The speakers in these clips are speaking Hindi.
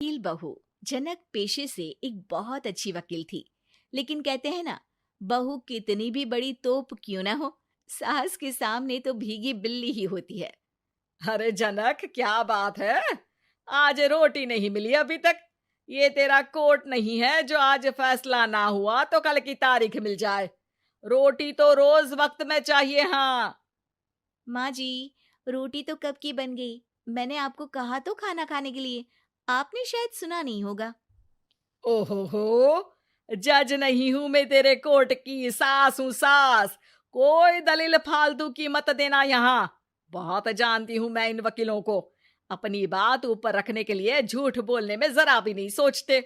वकील बहू। जनक पेशे से एक बहुत अच्छी वकील थी, लेकिन कहते हैं ना, बहू कितनी भी बड़ी तोप क्यों ना हो, सास के सामने तो भीगी बिल्ली ही होती है। अरे जनक, क्या बात है? आज रोटी नहीं मिली अभी तक। ये तेरा कोर्ट नहीं है जो आज फैसला ना हुआ तो कल की तारीख मिल जाए। रोटी तो रोज वक्त में चाहिए। हाँ। माँ जी, रोटी तो कब की बन गई। मैंने आपको कहा तो खाना खाने के लिए, आपने शायद सुना नहीं होगा। ओहो हो, जज नहीं हूं मैं तेरे कोर्ट की, सास हूं सास। कोई दलील फालतू की मत देना यहाँ। बहुत जानती हूं मैं इन वकीलों को। अपनी बात ऊपर रखने के लिए झूठ बोलने में जरा भी नहीं सोचते।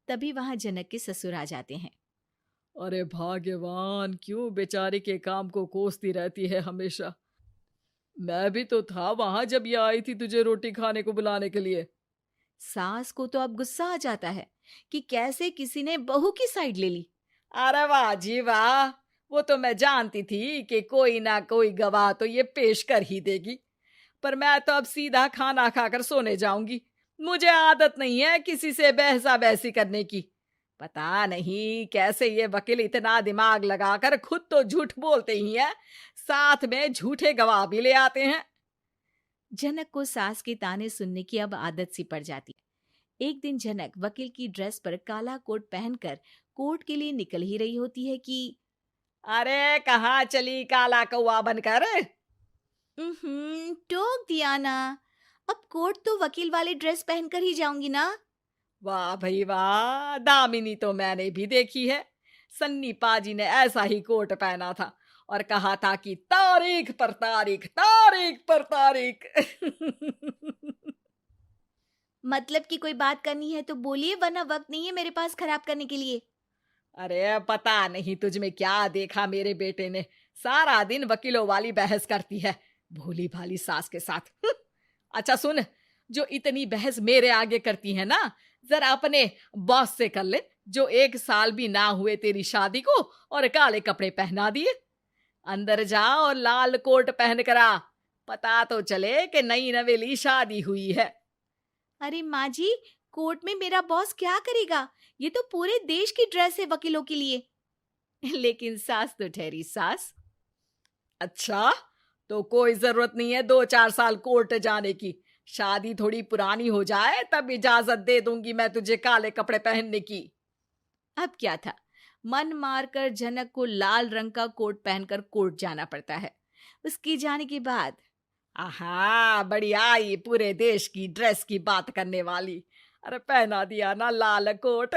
तभी वहां जनक के ससुर आ जाते हैं। अरे भाग्यवान, क्यों बेचारी के काम को कोसती रहती है हमेशा। मैं भी तो था वहां जब ये आई थी तुझे रोटी खाने को बुलाने के लिए। सास को तो अब गुस्सा आ जाता है कि कैसे किसी ने बहू की साइड ले ली। अरे वाह जी वाह। वो तो मैं जानती थी कि कोई ना कोई गवाह तो ये पेश कर ही देगी। पर मैं तो अब सीधा खाना खाकर सोने जाऊंगी। मुझे आदत नहीं है किसी से बहसा बहसी करने की। पता नहीं कैसे ये वकील इतना दिमाग लगाकर खुद तो झूठ बोलते ही हैं, साथ में झूठे गवाह भी ले आते हैं। जनक को सास के ताने सुनने की अब आदत सी पड़ जाती है। एक दिन जनक वकील की ड्रेस पर काला कोट पहनकर कोर्ट के लिए निकल ही रही होती है कि अरे कहाँ चली काला कौवा बनकर? टोक दिया ना। अब कोर्ट तो वकील वाली ड्रेस पहनकर ही जाऊंगी ना। वाह भाई वाह, दामिनी तो मैंने भी देखी है। सन्नी पाजी ने ऐसा ही कोट पहना था और कहा था कि तारीख पर तारीख, तारीख पर तारीख। मतलब कि कोई बात करनी है तो बोलिए, वरना वक्त नहीं है मेरे पास खराब करने के लिए। अरे पता नहीं तुझ में क्या देखा मेरे बेटे ने, सारा दिन वकीलों वाली बहस करती है, भोली भाली सास के साथ। अच्छा सुन, जो इतनी बहस मेरे आगे करती है ना, जरा अपने बॉस से कर ले, जो 1 साल भी ना हुए तेरी शादी को और काले कपड़े पहना दिए। अंदर जा और लाल कोट पहन कर आ, पता तो चले कि नई नवेली शादी हुई है। अरे माँ जी, कोर्ट में मेरा बॉस क्या करेगा? ये तो पूरे देश की ड्रेस है वकीलों के लिए। लेकिन सास तो ठहरी सास। अच्छा, तो कोई जरूरत नहीं है 2-4 साल कोर्ट जाने की। शादी थोड़ी पुरानी हो जाए तब इजाजत दे दूंगी मैं तुझे काले कपड़े पहनने की। अब क्या था, मन मारकर जनक को लाल रंग का कोट पहनकर कोर्ट जाना पड़ता है। उसके जाने के बाद आहा, बड़ी आई पूरे देश की ड्रेस की बात करने वाली। अरे पहना दिया ना लाल कोट।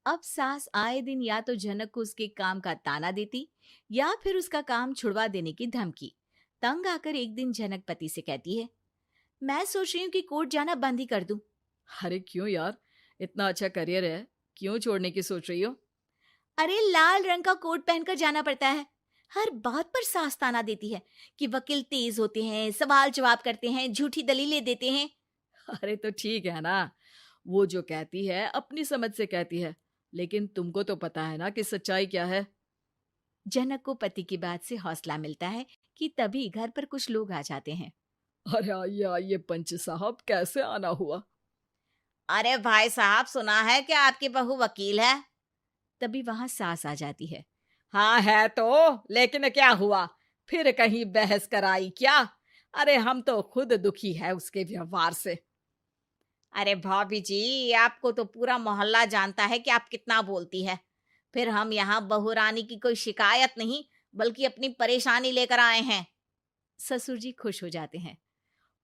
अब सास आए दिन या तो जनक को उसके काम का ताना देती, या फिर उसका काम छुड़वा देने की धमकी। तंग आकर एक दिन जनक पति से कहती है, मैं सोच रही हूँ कि कोर्ट जाना बंद ही कर दूं। अरे क्यों यार, इतना अच्छा करियर है, क्यों छोड़ने की सोच रही हो? अरे लाल रंग का कोट पहनकर जाना पड़ता है। हर बात पर सास ताना देती है कि वकील तेज होते हैं, सवाल जवाब करते हैं, झूठी दलीलें देते हैं। अरे तो ठीक है ना, वो जो कहती है अपनी समझ से कहती है, लेकिन तुमको तो पता है ना कि सच्चाई क्या है। जनक को पति की बात से हौसला मिलता है कि तभी घर पर कुछ लोग आ जाते हैं। अरे आइए पंच साहब, कैसे आना हुआ? अरे भाई साहब, सुना है कि आपकी बहू वकील है। तभी वहां सास आ जाती है। हाँ है तो, लेकिन क्या हुआ? फिर कहीं बहस कराई क्या? अरे हम तो खुद दुखी है उसके व्यवहार से। अरे भाभी जी, आपको तो पूरा मोहल्ला जानता है कि आप कितना बोलती है। फिर हम यहाँ बहू रानी की कोई शिकायत नहीं, बल्कि अपनी परेशानी लेकर आए हैं। ससुर जी खुश हो जाते हैं।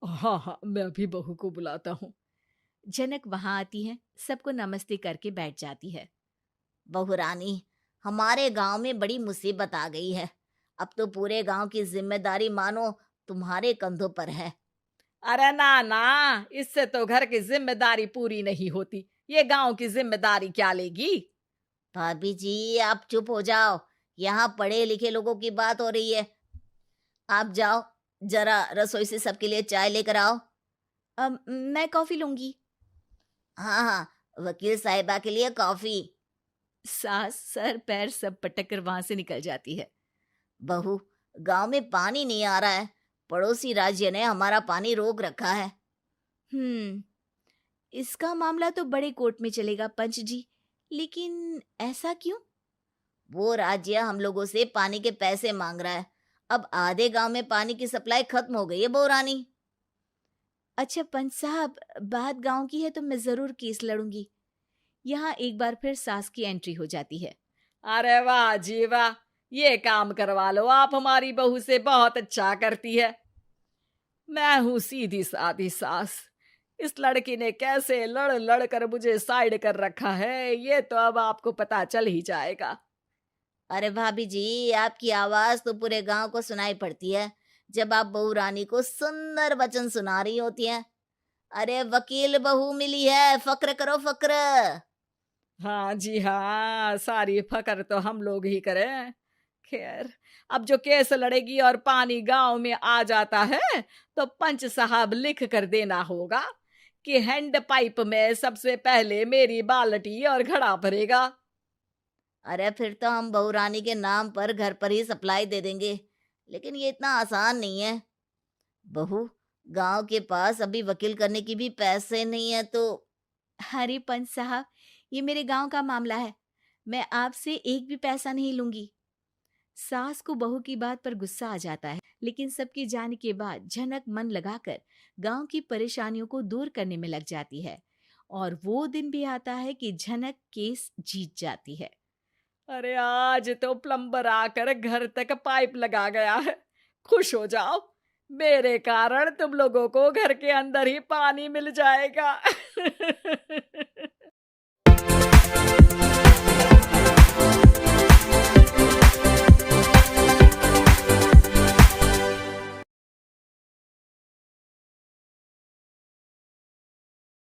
हाँ हाँ, मैं भी बहू को बुलाता हूँ। जनक वहां आती है, सबको नमस्ते करके बैठ जाती है। बहू रानी, हमारे गांव में बड़ी मुसीबत आ गई है। अब तो पूरे गांव की जिम्मेदारी मानो तुम्हारे कंधों पर है। अरे ना ना, इससे तो घर की जिम्मेदारी पूरी नहीं होती, ये गांव की जिम्मेदारी क्या लेगी? भाभी जी, आप चुप हो जाओ। यहाँ पढ़े लिखे लोगों की बात हो रही है। आप जाओ, जरा रसोई से सबके लिए चाय लेकर आओ। मैं कॉफी लूंगी। हाँ हाँ, वकील साहिबा के लिए कॉफी। सास सर पैर सब पटक कर वहां से निकल जाती है। बहू, गांव में पानी नहीं आ रहा है। पड़ोसी राज्य ने हमारा पानी रोक रखा है। हम्म, इसका मामला तो बड़े कोर्ट में चलेगा पंच जी, लेकिन ऐसा क्यों? वो राज्य हम लोगों से पानी के पैसे मांग रहा है। अब आधे गांव में पानी की सप्लाई खत्म हो गई है बहुरानी। अच्छा पंच साहब, बात गांव की है तो मैं जरूर केस लड़ूंगी। यहाँ एक बार फिर सास की एंट्री हो जाती है। अरे वाह जी वाह, ये काम करवा लो, आप हमारी बहू से बहुत अच्छा करती है। मैं हूं सीधी सादी सास। इस लड़की ने कैसे लड़ लड़ कर मुझे साइड कर रखा है, ये तो अब आपको पता चल ही जाएगा। अरे भाभी जी, आपकी आवाज तो पूरे गांव को सुनाई पड़ती है जब आप बहू रानी को सुंदर वचन सुना रही होती हैं। अरे वकील बहू मिली है, फक्र करो फक्र। हाँ जी हाँ, सारी फकर तो हम लोग ही करें। खैर, अब जो केस लड़ेगी और पानी गांव में आ जाता है, तो पंच साहब लिख कर देना होगा कि हैंड पाइप में सबसे पहले मेरी बाल्टी और घड़ा भरेगा। अरे फिर तो हम बहू रानी के नाम पर घर पर ही सप्लाई दे देंगे, लेकिन ये इतना आसान नहीं है। बहू, गांव के पास अभी वकील करने की भी पैसे नहीं है तो। अरे पंच साहब, ये मेरे गांव का मामला है, मैं आपसे एक भी पैसा नहीं लूंगी। सास को बहू की बात पर गुस्सा आ जाता है, लेकिन सबके जाने के बाद झनक मन लगाकर गांव की परेशानियों को दूर करने में लग जाती है। और वो दिन भी आता है कि झनक केस जीत जाती है। अरे आज तो प्लम्बर आकर घर तक पाइप लगा गया है। खुश हो जाओ, मेरे कारण तुम लोगों को घर के अंदर ही पानी मिल जाएगा।